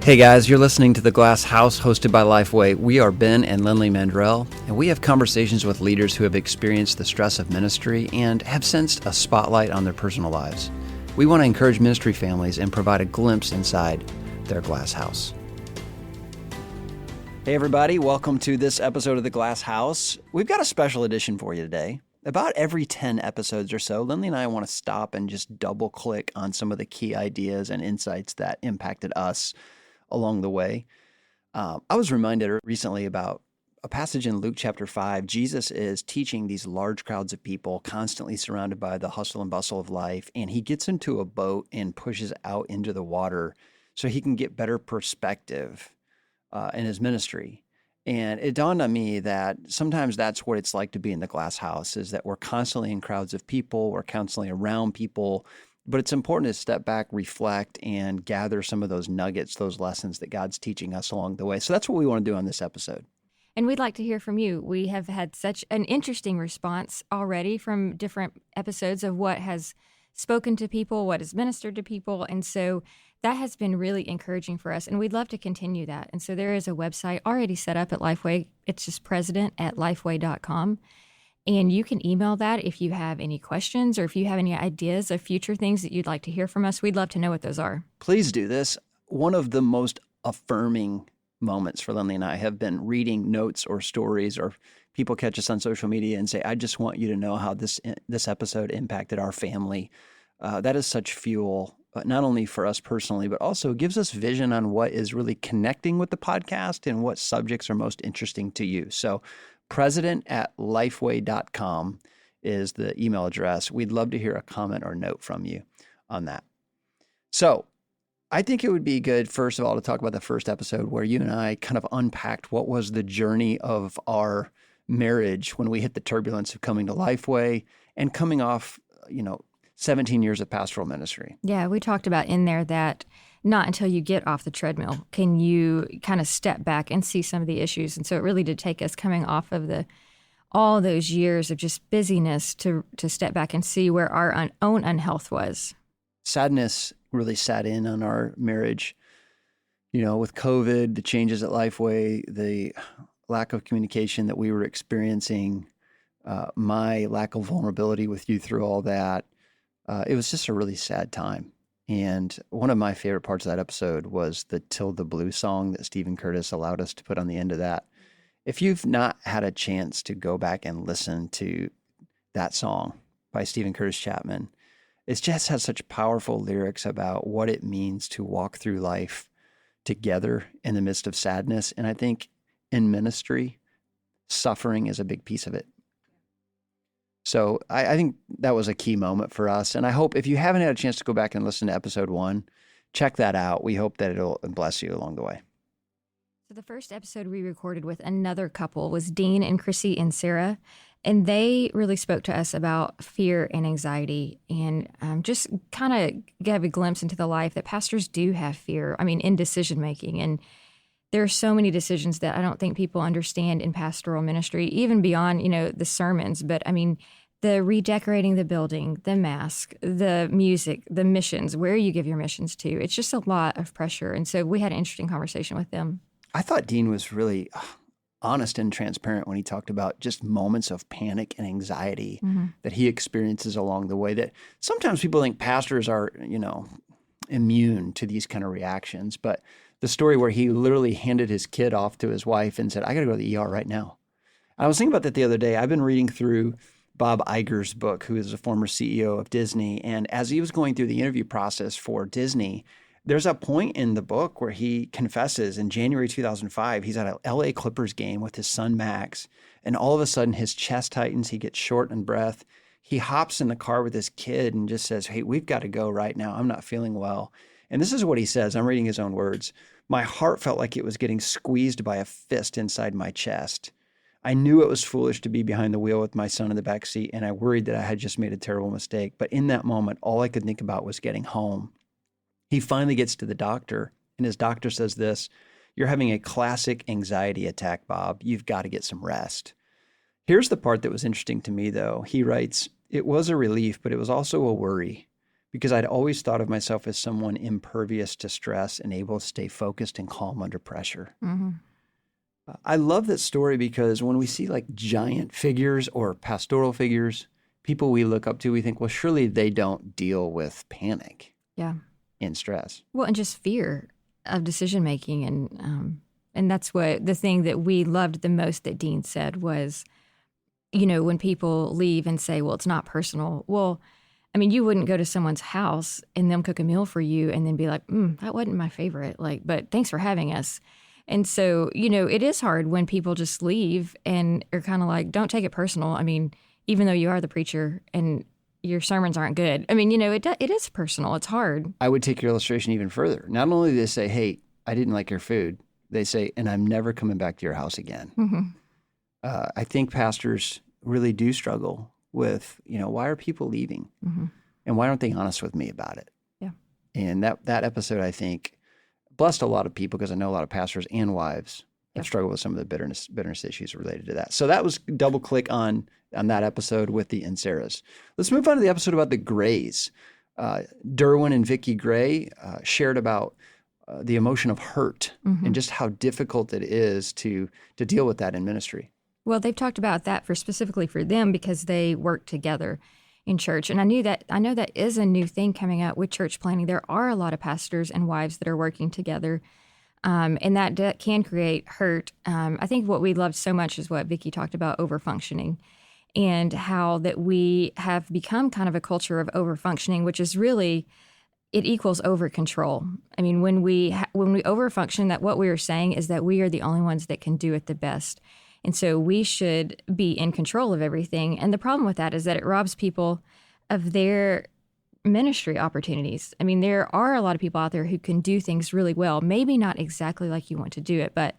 Hey guys, you're listening to The Glass House hosted by Lifeway. We are Ben and Lindley Mandrell, and we have conversations with leaders who have experienced the stress of ministry and have sensed a spotlight on their personal lives. We want to encourage ministry families and provide a glimpse inside their glass house. Hey everybody, welcome to this episode of The Glass House. We've got a special edition for you today. About every 10 episodes or so, Lindley and I want to stop and just double click on some of the key ideas and insights that impacted us along the way. I was reminded recently about a passage in Luke chapter 5. Jesus is teaching these large crowds of people, constantly surrounded by the hustle and bustle of life, and he gets into a boat and pushes out into the water so he can get better perspective in his ministry. And it dawned on me that sometimes that's what it's like to be in the glass house, is that we're constantly in crowds of people, we're constantly around people, but it's important to step back, reflect, and gather some of those nuggets, those lessons that God's teaching us along the way. So that's what we want to do on this episode. And we'd like to hear from you. We have had such an interesting response already from different episodes of what has spoken to people, what has ministered to people. And so that has been really encouraging for us. And we'd love to continue that. And so there is a website already set up at Lifeway. It's just president@lifeway.com. And you can email that if you have any questions or if you have any ideas of future things that you'd like to hear from us. We'd love to know what those are. Please do this. One of the most affirming moments for Lindley and I have been reading notes or stories, or people catch us on social media and say, I just want you to know how this episode impacted our family. That is such fuel, not only for us personally, but also gives us vision on what is really connecting with the podcast and what subjects are most interesting to you. So president@lifeway.com is the email address. We'd love to hear a comment or note from you on that. So I think it would be good, first of all, to talk about the first episode where you and I kind of unpacked what was the journey of our marriage when we hit the turbulence of coming to Lifeway and coming off, 17 years of pastoral ministry. Yeah, we talked about in there that not until you get off the treadmill can you kind of step back and see some of the issues. And so it really did take us coming off of all those years of just busyness to step back and see where our own unhealth was. Sadness really sat in on our marriage. With COVID, the changes at Lifeway, the lack of communication that we were experiencing, my lack of vulnerability with you through all that. It was just a really sad time. And one of my favorite parts of that episode was the Till the Blue song that Stephen Curtis allowed us to put on the end of that. If you've not had a chance to go back and listen to that song by Stephen Curtis Chapman, it just has such powerful lyrics about what it means to walk through life together in the midst of sadness. And I think in ministry, suffering is a big piece of it. So I think that was a key moment for us. And I hope if you haven't had a chance to go back and listen to episode 1, check that out. We hope that it'll bless you along the way. So the first episode we recorded with another couple was Dean and Chrissy and Sarah. And they really spoke to us about fear and anxiety and just kind of gave a glimpse into the life that pastors do have fear, in decision making. And there are so many decisions that I don't think people understand in pastoral ministry, even beyond, the sermons. But the redecorating the building, the mask, the music, the missions, where you give your missions to, it's just a lot of pressure. And so we had an interesting conversation with them. I thought Dean was really honest and transparent when he talked about just moments of panic and anxiety that he experiences along the way, that sometimes people think pastors are, immune to these kind of reactions. But the story where he literally handed his kid off to his wife and said, I got to go to the ER right now. I was thinking about that the other day. I've been reading through Bob Iger's book, who is a former CEO of Disney. And as he was going through the interview process for Disney, there's a point in the book where he confesses in January 2005, he's at a LA Clippers game with his son, Max. And all of a sudden his chest tightens. He gets short in breath. He hops in the car with his kid and just says, hey, we've got to go right now. I'm not feeling well. And this is what he says. I'm reading his own words. My heart felt like it was getting squeezed by a fist inside my chest. I knew it was foolish to be behind the wheel with my son in the back seat, and I worried that I had just made a terrible mistake. But in that moment, all I could think about was getting home. He finally gets to the doctor, and his doctor says this, you're having a classic anxiety attack, Bob. You've got to get some rest. Here's the part that was interesting to me, though. He writes, it was a relief, but it was also a worry. because I'd always thought of myself as someone impervious to stress and able to stay focused and calm under pressure. Mm-hmm. I love that story because when we see like giant figures or pastoral figures, people we look up to, we think, well, surely they don't deal with panic Yeah. and stress. Well, and just fear of decision making, and that's what the thing that we loved the most that Dean said was, when people leave and say, well, it's not personal. Well, I mean, you wouldn't go to someone's house and them cook a meal for you and then be like, that wasn't my favorite, but thanks for having us. And so, it is hard when people just leave and are kind of like, don't take it personal. I mean, even though you are the preacher and your sermons aren't good. I mean, it is personal. It's hard. I would take your illustration even further. Not only do they say, hey, I didn't like your food, they say, and I'm never coming back to your house again. Mm-hmm. I think pastors really do struggle with, why are people leaving? Mm-hmm. And why aren't they honest with me about it? Yeah. And that episode, I think, blessed a lot of people because I know a lot of pastors and wives have struggled with some of the bitterness issues related to that. So that was double click on that episode with the Inseras. Let's move on to the episode about the Grays. Derwin and Vicki Gray shared about the emotion of hurt and just how difficult it is to deal with that in ministry. Well, they've talked about that specifically for them because they work together in church. And I know that is a new thing coming out with church planning. There are a lot of pastors and wives that are working together, and that can create hurt. I think what we loved so much is what Vicki talked about, overfunctioning, and how that we have become kind of a culture of overfunctioning, which is really, it equals over control. I mean, when we overfunction, that what we are saying is that we are the only ones that can do it the best. And so we should be in control of everything. And the problem with that is that it robs people of their ministry opportunities. I mean, there are a lot of people out there who can do things really well, maybe not exactly like you want to do it, but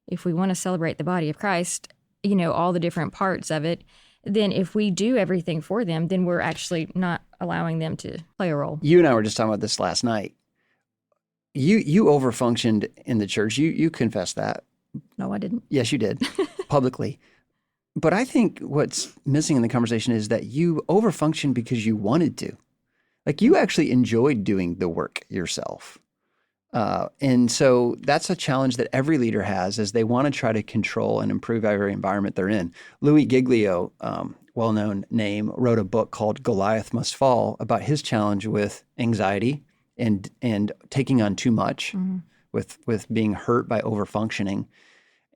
if we want to celebrate the body of Christ, all the different parts of it, then if we do everything for them, then we're actually not allowing them to play a role. You and I were just talking about this last night. You overfunctioned in the church. You confessed that. No, I didn't. Yes, you did, publicly. But I think what's missing in the conversation is that you overfunctioned because you wanted to. Like, you actually enjoyed doing the work yourself. And so that's a challenge that every leader has as they want to try to control and improve every environment they're in. Louis Giglio, well-known name, wrote a book called Goliath Must Fall about his challenge with anxiety and taking on too much, with being hurt by overfunctioning.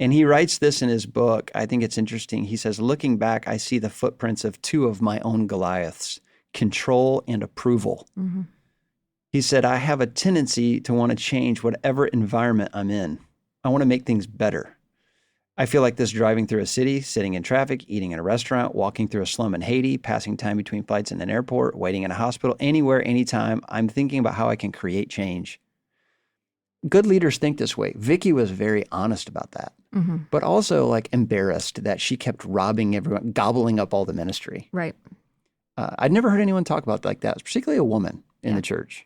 And he writes this in his book. I think it's interesting. He says, looking back, I see the footprints of two of my own Goliaths, control and approval. Mm-hmm. He said, I have a tendency to want to change whatever environment I'm in. I want to make things better. I feel like this driving through a city, sitting in traffic, eating in a restaurant, walking through a slum in Haiti, passing time between flights in an airport, waiting in a hospital, anywhere, anytime. I'm thinking about how I can create change. Good leaders think this way. Vicki was very honest about that, but also embarrassed that she kept robbing everyone, gobbling up all the ministry. Right. I'd never heard anyone talk about it like that, particularly a woman in the church.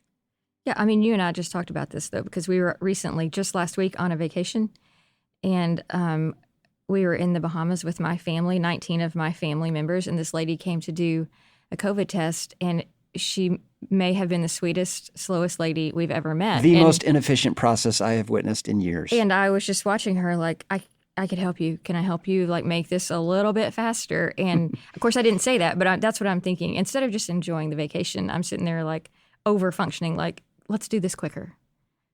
Yeah, I mean, you and I just talked about this, though, because we were recently, just last week, on a vacation, and we were in the Bahamas with my family, 19 of my family members, and this lady came to do a COVID test, and she may have been the sweetest, slowest lady we've ever met. The most inefficient process I have witnessed in years. And I was just watching her like, I could help you. Can I help you make this a little bit faster? And of course I didn't say that, but that's what I'm thinking. Instead of just enjoying the vacation, I'm sitting there over functioning, let's do this quicker,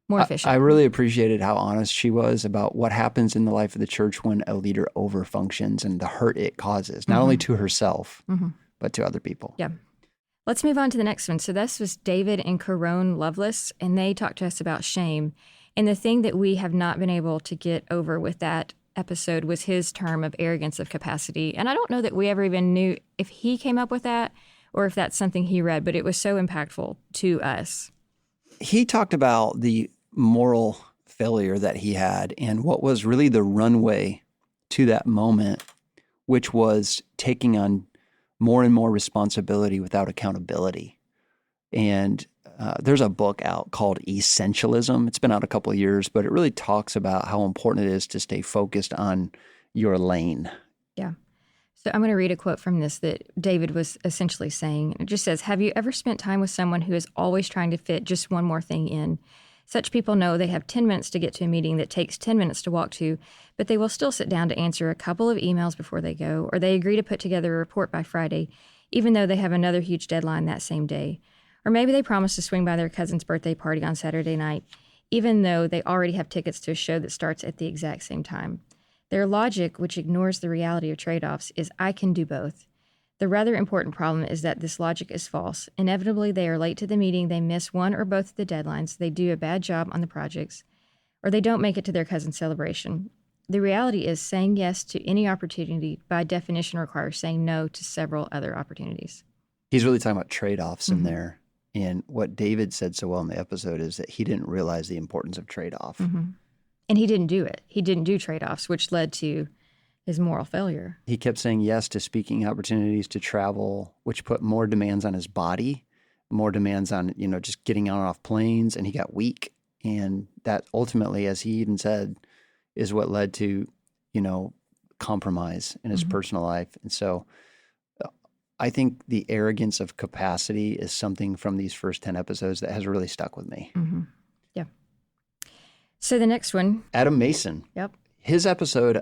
more efficient. I really appreciated how honest she was about what happens in the life of the church when a leader over functions and the hurt it causes, not only to herself, but to other people. Yeah. Let's move on to the next one. So this was David and Corone Lovelace, and they talked to us about shame. And the thing that we have not been able to get over with that episode was his term of arrogance of capacity. And I don't know that we ever even knew if he came up with that or if that's something he read, but it was so impactful to us. He talked about the moral failure that he had and what was really the runway to that moment, which was taking on more and more responsibility without accountability. And there's a book out called Essentialism. It's been out a couple of years, but it really talks about how important it is to stay focused on your lane. Yeah. So I'm going to read a quote from this that David was essentially saying. It just says, "Have you ever spent time with someone who is always trying to fit just one more thing in? Such people know they have 10 minutes to get to a meeting that takes 10 minutes to walk to, but they will still sit down to answer a couple of emails before they go, or they agree to put together a report by Friday, even though they have another huge deadline that same day. Or maybe they promise to swing by their cousin's birthday party on Saturday night, even though they already have tickets to a show that starts at the exact same time. Their logic, which ignores the reality of trade-offs, is I can do both. The rather important problem is that this logic is false. Inevitably, they are late to the meeting, they miss one or both of the deadlines, they do a bad job on the projects, or they don't make it to their cousin's celebration. The reality is saying yes to any opportunity by definition requires saying no to several other opportunities." He's really talking about trade-offs in there. And what David said so well in the episode is that he didn't realize the importance of trade-off. And he didn't do it. He didn't do trade-offs, which led to his moral failure. He kept saying yes to speaking opportunities, to travel, which put more demands on his body, more demands on, just getting on and off planes, and he got weak. And that ultimately, as he even said, is what led to, compromise in his personal life. And so I think the arrogance of capacity is something from these first 10 episodes that has really stuck with me. Yeah. So the next one. Adam Mason. Yep. His episode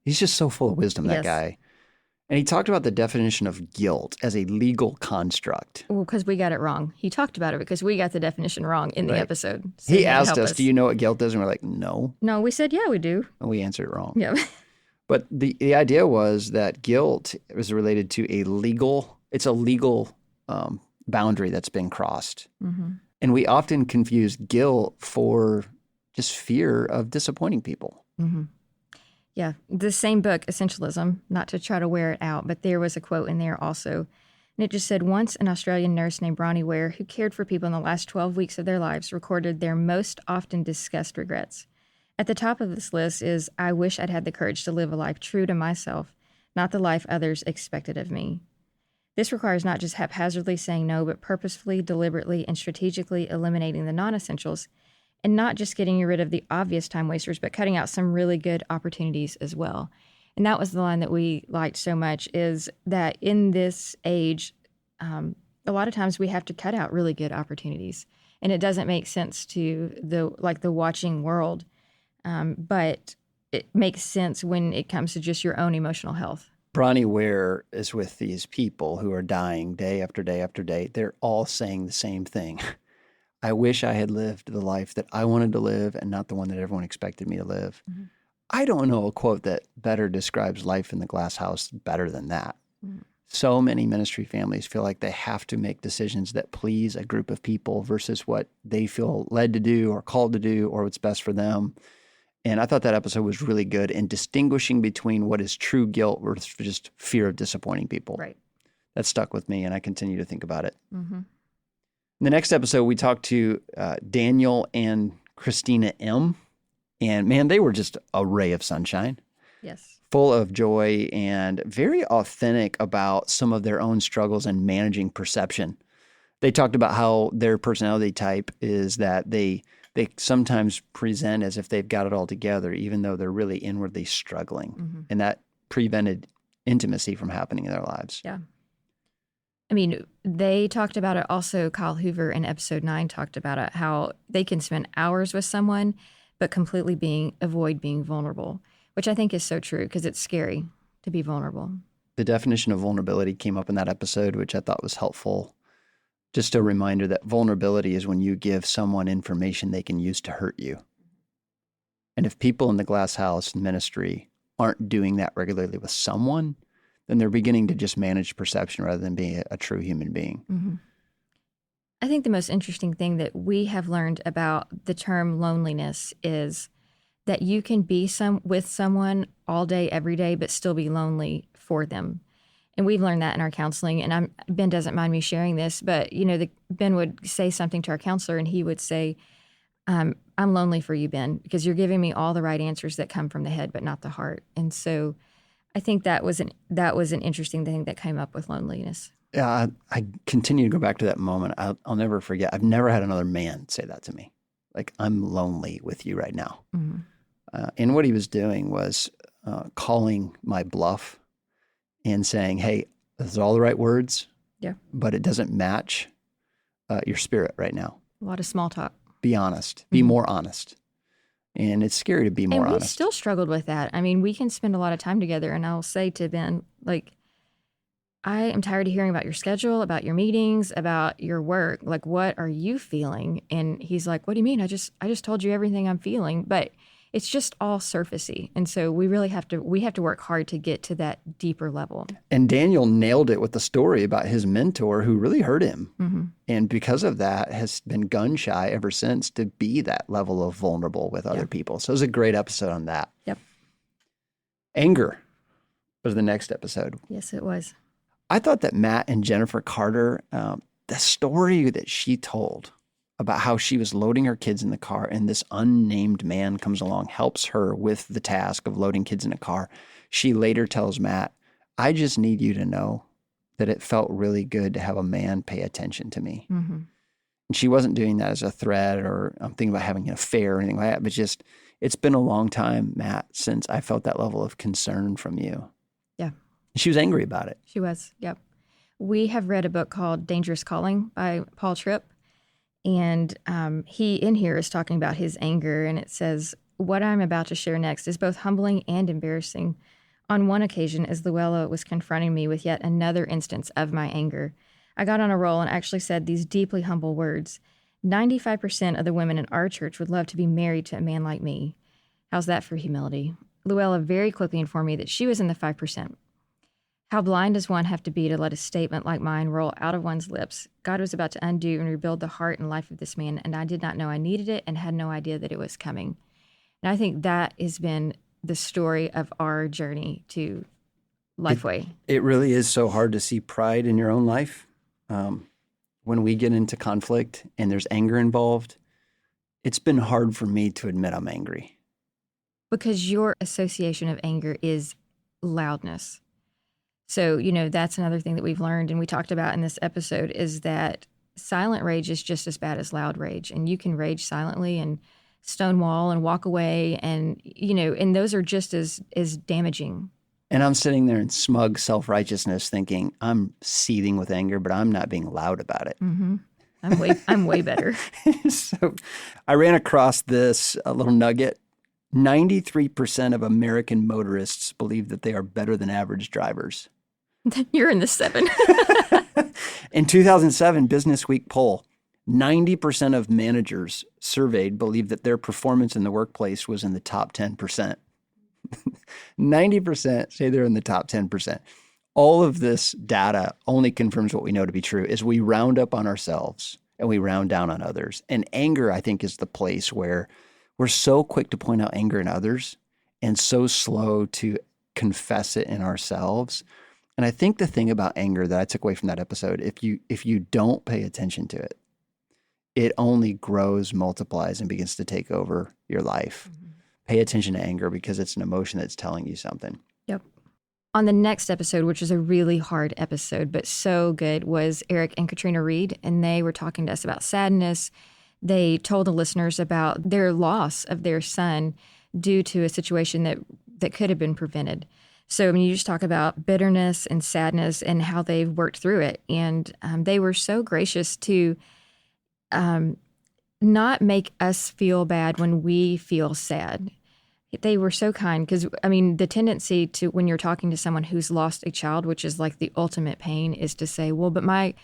he's just so full of wisdom, that guy. And he talked about the definition of guilt as a legal construct. Well, because we got it wrong. He talked about it because we got the definition wrong in the episode. So he asked us, do you know what guilt is? And we're like, no. No, we said, yeah, we do. And we answered it wrong. Yeah. But the idea was that guilt was related to a legal boundary that's been crossed. And we often confuse guilt for just fear of disappointing people. Yeah. The same book, Essentialism, not to try to wear it out, but there was a quote in there also. And it just said, once an Australian nurse named Bronnie Ware, who cared for people in the last 12 weeks of their lives, recorded their most often discussed regrets. At the top of this list is, I wish I'd had the courage to live a life true to myself, not the life others expected of me. This requires not just haphazardly saying no, but purposefully, deliberately, and strategically eliminating the non-essentials, and not just getting rid of the obvious time wasters, but cutting out some really good opportunities as well. And that was the line that we liked so much, is that in this age, a lot of times we have to cut out really good opportunities. And it doesn't make sense to the watching world, but it makes sense when it comes to just your own emotional health. Bronnie Ware is with these people who are dying day after day after day. They're all saying the same thing. I wish I had lived the life that I wanted to live and not the one that everyone expected me to live. I don't know a quote that better describes life in the glass house better than that. So many ministry families feel like they have to make decisions that please a group of people versus what they feel led to do or called to do or what's best for them. And I thought that episode was really good in distinguishing between what is true guilt versus just fear of disappointing people. Right. That stuck with me, and I continue to think about it. In the next episode, we talked to Daniel and Christina M. And man, they were just a ray of sunshine. Yes. Full of joy and very authentic about some of their own struggles in managing perception. They talked about how their personality type is that they sometimes present as if they've got it all together, even though they're really inwardly struggling. And that prevented intimacy from happening in their lives. Yeah. I mean, they talked about it also. Kyle Hoover in episode 9 talked about it, how they can spend hours with someone, but completely avoid being vulnerable, which I think is so true because it's scary to be vulnerable. The definition of vulnerability came up in that episode, which I thought was helpful. Just a reminder that vulnerability is when you give someone information they can use to hurt you. And if people in the glass house ministry aren't doing that regularly with someone, then they're beginning to just manage perception rather than being a true human being. I think the most interesting thing that we have learned about the term loneliness is that you can be with someone all day, every day, but still be lonely for them. And we've learned that in our counseling. And Ben doesn't mind me sharing this, but Ben would say something to our counselor, and he would say, "I'm lonely for you, Ben, because you're giving me all the right answers that come from the head, but not the heart." And so I think that was an interesting thing that came up with loneliness. Yeah, I continue to go back to that moment. I'll never forget. I've never had another man say that to me. Like, I'm lonely with you right now. And what he was doing was calling my bluff and saying, hey, those are all the right words, Yeah. but it doesn't match your spirit right now. A lot of small talk. Be honest. Be more honest. And it's scary to be more And we honest. still struggled with that. I mean, we can spend a lot of time together, and I'll say to Ben, like, I am tired of hearing about your schedule, about your meetings, about your work. Like, what are you feeling? And he's like, what do you mean? I just told you everything I'm feeling. But it's just all surfacey. And so we really have to work hard to get to that deeper level. And Daniel nailed it with the story about his mentor who really hurt him. And because of that has been gun shy ever since to be that level of vulnerable with other people. So it was a great episode on that. Yep. Anger was the next episode. Yes, it was. I thought that Matt and Jennifer Carter, the story that she told about how she was loading her kids in the car and this unnamed man comes along, helps her with the task of loading kids in a car. She later tells Matt, I just need you to know that it felt really good to have a man pay attention to me. And she wasn't doing that as a threat or I'm thinking about having an affair or anything like that, but just, it's been a long time, Matt, since I felt that level of concern from you. Yeah. She was angry about it. She was. Yep. We have read a book called Dangerous Calling by Paul Tripp. And he in here is talking about his anger. And it says, what I'm about to share next is both humbling and embarrassing. On one occasion, as Luella was confronting me with yet another instance of my anger, I got on a roll and actually said these deeply humble words. 95% of the women in our church would love to be married to a man like me. How's that for humility? Luella very quickly informed me that she was in the 5%. How blind does one have to be to let a statement like mine roll out of one's lips? God was about to undo and rebuild the heart and life of this man, and I did not know I needed it and had no idea that it was coming. And I think that has been the story of our journey to Lifeway. It really is so hard to see pride in your own life. When we get into conflict and there's anger involved, it's been hard for me to admit I'm angry. Because your association of anger is loudness. So, that's another thing that we've learned and we talked about in this episode is that silent rage is just as bad as loud rage. And you can rage silently and stonewall and walk away and, and those are just as damaging. And I'm sitting there in smug self-righteousness thinking I'm seething with anger, but I'm not being loud about it. I'm way better. So I ran across this little nugget. 93% of American motorists believe that they are better than average drivers. You're in the 7. In 2007 Business Week poll, 90% of managers surveyed believe that their performance in the workplace was in the top 10%. 90% say they're in the top 10%. All of this data only confirms what we know to be true is we round up on ourselves and we round down on others. And anger, I think, is the place where we're so quick to point out anger in others and so slow to confess it in ourselves. And I think the thing about anger that I took away from that episode, if you don't pay attention to it, it only grows, multiplies, and begins to take over your life. Pay attention to anger because it's an emotion that's telling you something. Yep. On the next episode, which is a really hard episode, but so good, was Eric and Katrina Reed, and they were talking to us about sadness. They told the listeners about their loss of their son due to a situation that could have been prevented. So, you just talk about bitterness and sadness and how they've worked through it. And they were so gracious to not make us feel bad when we feel sad. They were so kind because, the tendency to, when you're talking to someone who's lost a child, which is like the ultimate pain, is to say, well, but my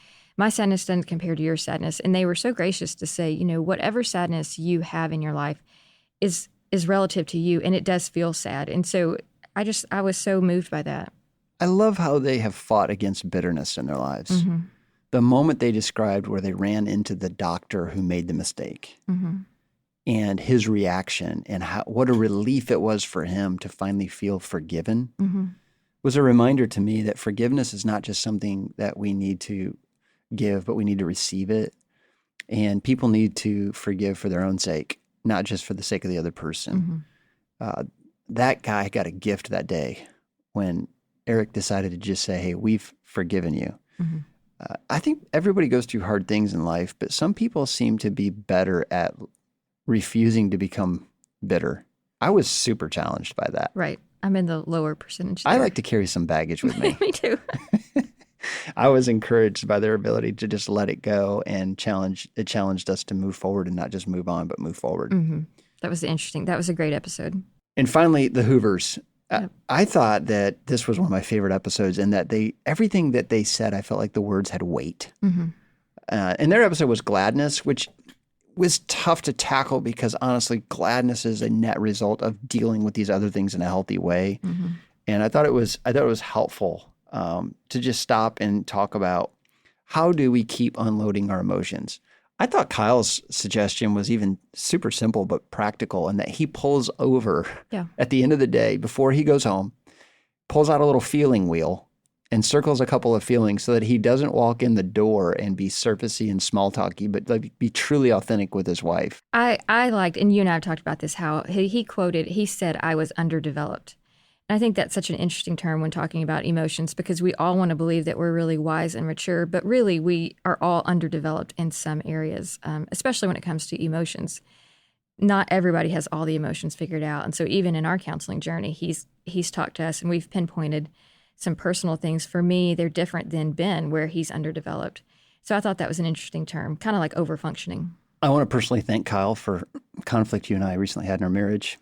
sadness doesn't compare to your sadness. And they were so gracious to say, whatever sadness you have in your life is relative to you, and it does feel sad. And so I was so moved by that. I love how they have fought against bitterness in their lives. The moment they described where they ran into the doctor who made the mistake and his reaction and what a relief it was for him to finally feel forgiven was a reminder to me that forgiveness is not just something that we need to give, but we need to receive it. And people need to forgive for their own sake, not just for the sake of the other person. That guy got a gift that day when Eric decided to just say, hey, we've forgiven you. I think everybody goes through hard things in life, but some people seem to be better at refusing to become bitter. I was super challenged by that. Right. I'm in the lower percentage there. I like to carry some baggage with me. Me too. I was encouraged by their ability to just let it go and it challenged us to move forward and not just move on, but move forward. Mm-hmm. That was interesting. That was a great episode. And finally, the Hoovers. Yep. I thought that this was one of my favorite episodes in that everything that they said, I felt like the words had weight. Mm-hmm. And their episode was Gladness, which was tough to tackle because honestly, gladness is a net result of dealing with these other things in a healthy way. Mm-hmm. And I thought it was helpful to just stop and talk about how do we keep unloading our emotions. I thought Kyle's suggestion was even super simple but practical in that he pulls over at the end of the day before he goes home, pulls out a little feeling wheel and circles a couple of feelings so that he doesn't walk in the door and be surfacey and small talky, but like be truly authentic with his wife. I liked, and you and I have talked about this, how he said, I was underdeveloped. And I think that's such an interesting term when talking about emotions because we all want to believe that we're really wise and mature, but really we are all underdeveloped in some areas, especially when it comes to emotions. Not everybody has all the emotions figured out. And so even in our counseling journey, he's talked to us and we've pinpointed some personal things. For me, they're different than Ben, where he's underdeveloped. So I thought that was an interesting term, kind of like overfunctioning. I want to personally thank Kyle for conflict you and I recently had in our marriage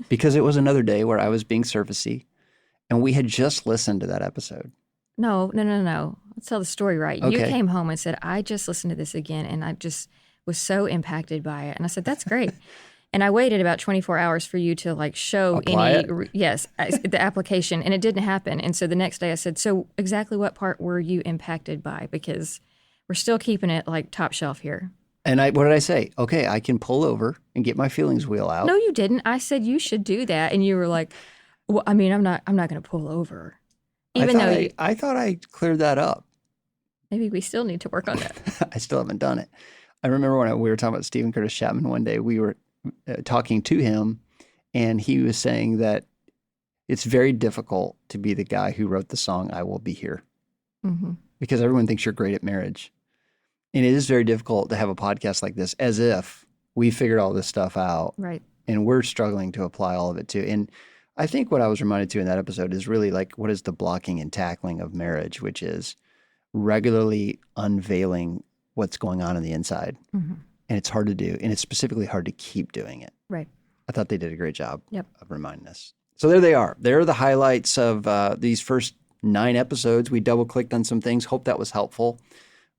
because it was another day where I was being surfacey and we had just listened to that episode. No. Let's tell the story right. Okay. You came home and said, I just listened to this again and I just was so impacted by it. And I said, that's great. And I waited about 24 hours for you to like show the application, and it didn't happen. And so the next day I said, so exactly what part were you impacted by? Because we're still keeping it like top shelf here. And what did I say? Okay, I can pull over and get my feelings wheel out. No, you didn't. I said you should do that. And you were like, well, I mean, I'm not going to pull over. I thought I cleared that up. Maybe we still need to work on that. I still haven't done it. I remember when we were talking about Stephen Curtis Chapman one day, we were talking to him, and he was saying that it's very difficult to be the guy who wrote the song "I Will Be Here" because everyone thinks you're great at marriage, and it is very difficult to have a podcast like this as if we figured all this stuff out, right? And we're struggling to apply all of it too. And I think what I was reminded to in that episode is really like what is the blocking and tackling of marriage, which is regularly unveiling what's going on the inside. And it's hard to do. And it's specifically hard to keep doing it. Right. I thought they did a great job of reminding us. So there they are. There are the highlights of these first 9 episodes. We double-clicked on some things. Hope that was helpful.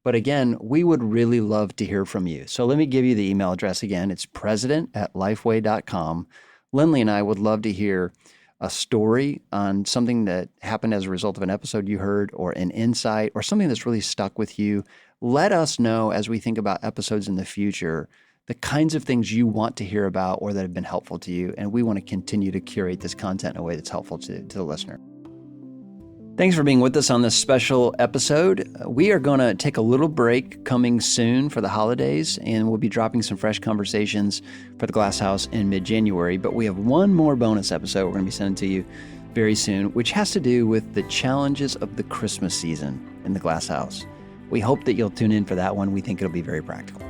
But again, we would really love to hear from you. So let me give you the email address again. It's president@lifeway.com. Lindley and I would love to hear a story on something that happened as a result of an episode you heard or an insight or something that's really stuck with you. Let us know as we think about episodes in the future, the kinds of things you want to hear about or that have been helpful to you. And we want to continue to curate this content in a way that's helpful to the listener. Thanks for being with us on this special episode. We are going to take a little break coming soon for the holidays, and we'll be dropping some fresh conversations for the Glass House in mid-January. But we have one more bonus episode we're going to be sending to you very soon, which has to do with the challenges of the Christmas season in the Glass House. We hope that you'll tune in for that one. We think it'll be very practical.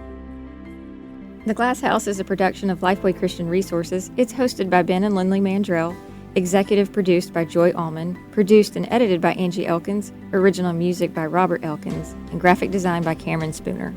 The Glass House is a production of Lifeway Christian Resources. It's hosted by Ben and Lindley Mandrell, executive produced by Joy Allman, produced and edited by Angie Elkins, original music by Robert Elkins, and graphic design by Cameron Spooner.